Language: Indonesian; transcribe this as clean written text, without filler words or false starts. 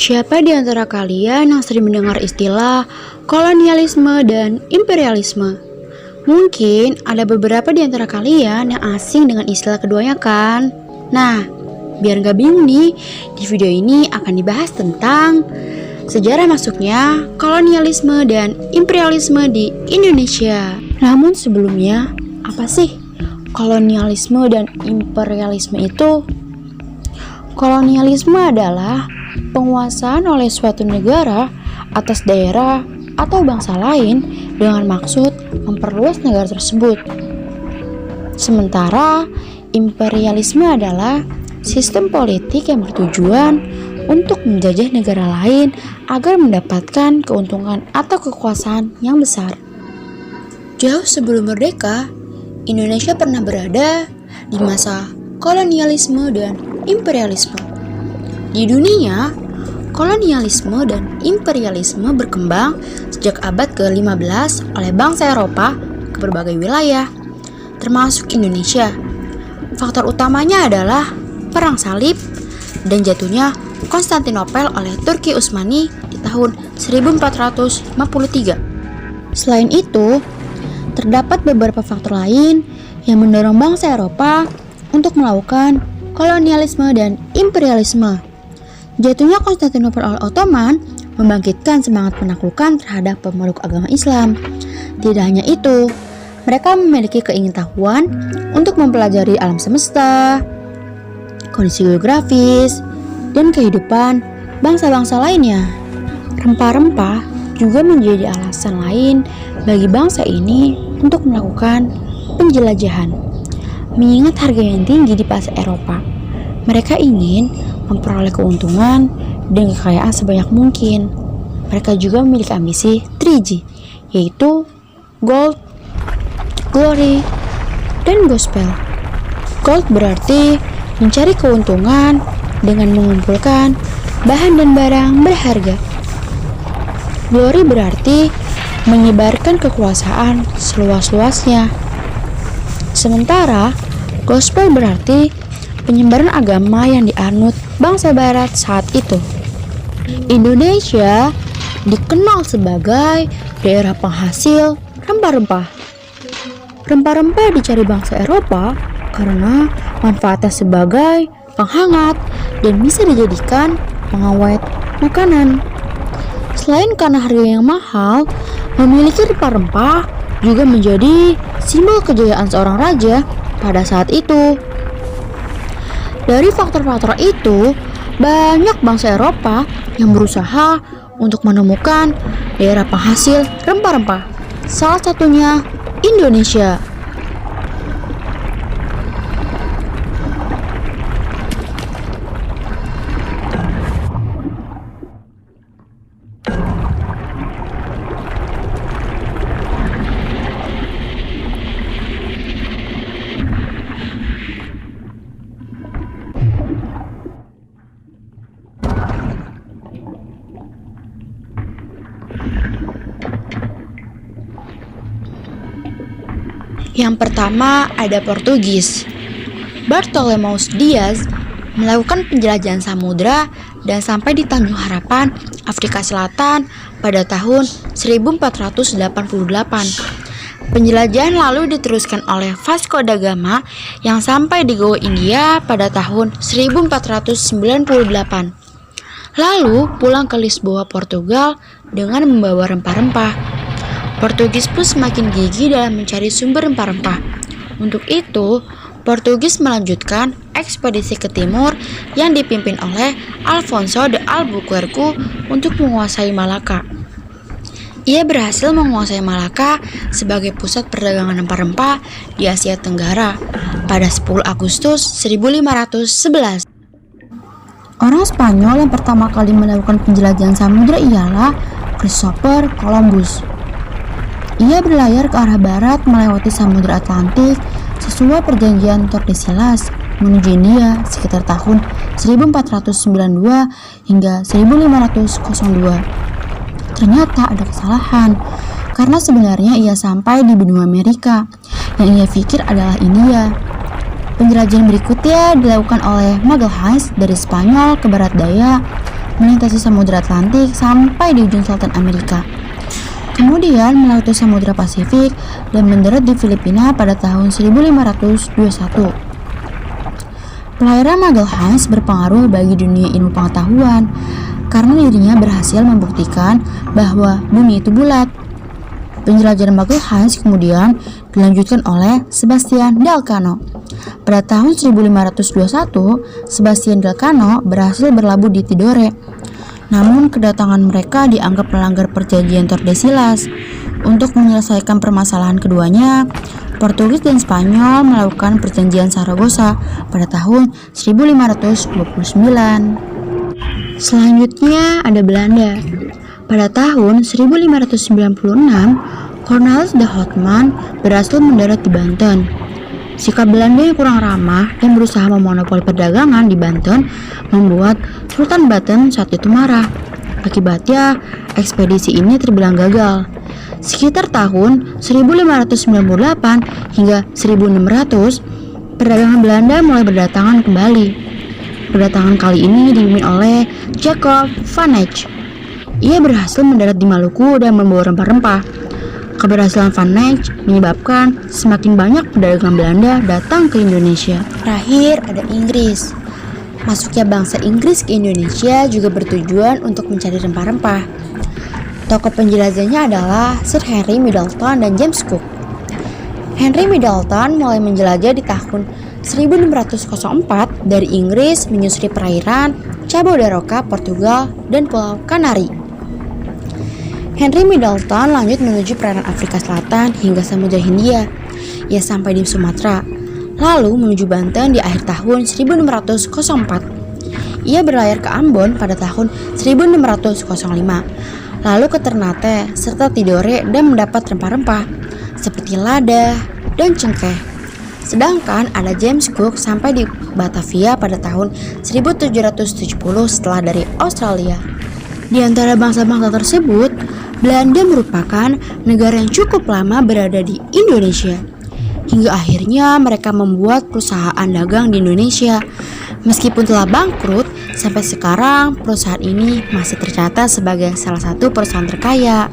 Siapa di antara kalian yang sering mendengar istilah kolonialisme dan imperialisme? Mungkin ada beberapa di antara kalian yang asing dengan istilah keduanya kan? Nah, biar gak bingung nih, di video ini akan dibahas tentang sejarah masuknya kolonialisme dan imperialisme di Indonesia. Namun sebelumnya, apa sih kolonialisme dan imperialisme itu? Kolonialisme adalah penguasaan oleh suatu negara atas daerah atau bangsa lain dengan maksud memperluas negara tersebut. Sementara imperialisme adalah sistem politik yang bertujuan untuk menjajah negara lain agar mendapatkan keuntungan atau kekuasaan yang besar. Jauh sebelum merdeka, Indonesia pernah berada di masa kolonialisme dan imperialisme. Di dunia, kolonialisme dan imperialisme berkembang sejak abad ke-15 oleh bangsa Eropa ke berbagai wilayah, termasuk Indonesia. Faktor utamanya adalah Perang Salib dan jatuhnya Konstantinopel oleh Turki Utsmani di tahun 1453. Selain itu, terdapat beberapa faktor lain yang mendorong bangsa Eropa untuk melakukan kolonialisme dan imperialisme. Jatuhnya Konstantinopel oleh Ottoman membangkitkan semangat penaklukan terhadap pemeluk agama Islam. Tidak hanya itu, mereka memiliki keingintahuan untuk mempelajari alam semesta, kondisi geografis, dan kehidupan bangsa-bangsa lainnya. Rempah-rempah juga menjadi alasan lain bagi bangsa ini untuk melakukan penjelajahan. Mengingat harga yang tinggi di pasar Eropa, mereka ingin memperoleh keuntungan dan kekayaan sebanyak mungkin. Mereka juga memiliki ambisi 3G, yaitu Gold, Glory, dan Gospel. Gold berarti mencari keuntungan dengan mengumpulkan bahan dan barang berharga. Glory berarti menyebarkan kekuasaan seluas-luasnya. Sementara Gospel berarti penyebaran agama yang dianut bangsa barat saat itu. Indonesia dikenal sebagai daerah penghasil rempah-rempah. Rempah-rempah dicari bangsa Eropa karena manfaatnya sebagai penghangat dan bisa dijadikan pengawet makanan. Selain karena harga yang mahal, memiliki rempah-rempah juga menjadi simbol kejayaan seorang raja pada saat itu. Dari faktor-faktor itu, banyak bangsa Eropa yang berusaha untuk menemukan daerah penghasil rempah-rempah. Salah satunya Indonesia. Yang pertama ada Portugis. Bartolomeus Dias melakukan penjelajahan samudra dan sampai di Tanjung Harapan, Afrika Selatan pada tahun 1488. Penjelajahan lalu diteruskan oleh Vasco da Gama yang sampai di Goa India pada tahun 1498. Lalu pulang ke Lisboa, Portugal dengan membawa rempah-rempah. Portugis pun semakin gigih dalam mencari sumber rempah-rempah. Untuk itu, Portugis melanjutkan ekspedisi ke timur yang dipimpin oleh Alfonso de Albuquerque untuk menguasai Malaka. Ia berhasil menguasai Malaka sebagai pusat perdagangan rempah-rempah di Asia Tenggara pada 10 Agustus 1511. Orang Spanyol yang pertama kali melakukan penjelajahan samudra ialah Christopher Columbus. Ia berlayar ke arah barat melewati Samudra Atlantik sesuai perjanjian Tordesillas menuju India sekitar tahun 1492 hingga 1502. Ternyata ada kesalahan, karena sebenarnya ia sampai di benua Amerika yang ia pikir adalah India. Penjelajahan berikutnya dilakukan oleh Magalhaes dari Spanyol ke barat daya melintasi Samudra Atlantik sampai di ujung selatan Amerika. Kemudian melewati Samudra Pasifik dan mendarat di Filipina pada tahun 1521. Pelayaran Magellan Hines berpengaruh bagi dunia ilmu pengetahuan karena dirinya berhasil membuktikan bahwa bumi itu bulat. Penjelajahan Magellan Hines kemudian dilanjutkan oleh Sebastian Elcano. Pada tahun 1521, Sebastian Elcano berhasil berlabuh di Tidore. Namun kedatangan mereka dianggap melanggar perjanjian Tordesillas. Untuk menyelesaikan permasalahan keduanya, Portugis dan Spanyol melakukan perjanjian Saragossa pada tahun 1529. Selanjutnya ada Belanda. Pada tahun 1596, Cornelis de Houtman berhasil mendarat di Banten. Sikap Belanda yang kurang ramah dan berusaha memonopoli perdagangan di Banten membuat Sultan Banten saat itu marah. Akibatnya, ekspedisi ini terbilang gagal. Sekitar tahun 1598 hingga 1600, perdagangan Belanda mulai berdatangan kembali. Kedatangan kali ini dipimpin oleh Jacob van Eyck. Ia berhasil mendarat di Maluku dan membawa rempah-rempah. Keberhasilan Van Eyck menyebabkan semakin banyak pedagang Belanda datang ke Indonesia. Terakhir ada Inggris. Masuknya bangsa Inggris ke Indonesia juga bertujuan untuk mencari rempah-rempah. Tokoh penjelajahnya adalah Sir Henry Middleton dan James Cook. Henry Middleton mulai menjelajah di tahun 1604 dari Inggris menyusuri perairan Cabo da Roca, Portugal, dan Pulau Kanari. Henry Middleton lanjut menuju perairan Afrika Selatan hingga Samudra Hindia. Ia sampai di Sumatera, lalu menuju Banten di akhir tahun 1604. Ia berlayar ke Ambon pada tahun 1605, lalu ke Ternate serta Tidore dan mendapat rempah-rempah seperti lada dan cengkeh. Sedangkan ada James Cook sampai di Batavia pada tahun 1770 setelah dari Australia. Di antara bangsa-bangsa tersebut, Belanda merupakan negara yang cukup lama berada di Indonesia. Hingga akhirnya mereka membuat perusahaan dagang di Indonesia. Meskipun telah bangkrut, sampai sekarang perusahaan ini masih tercatat sebagai salah satu perusahaan terkaya.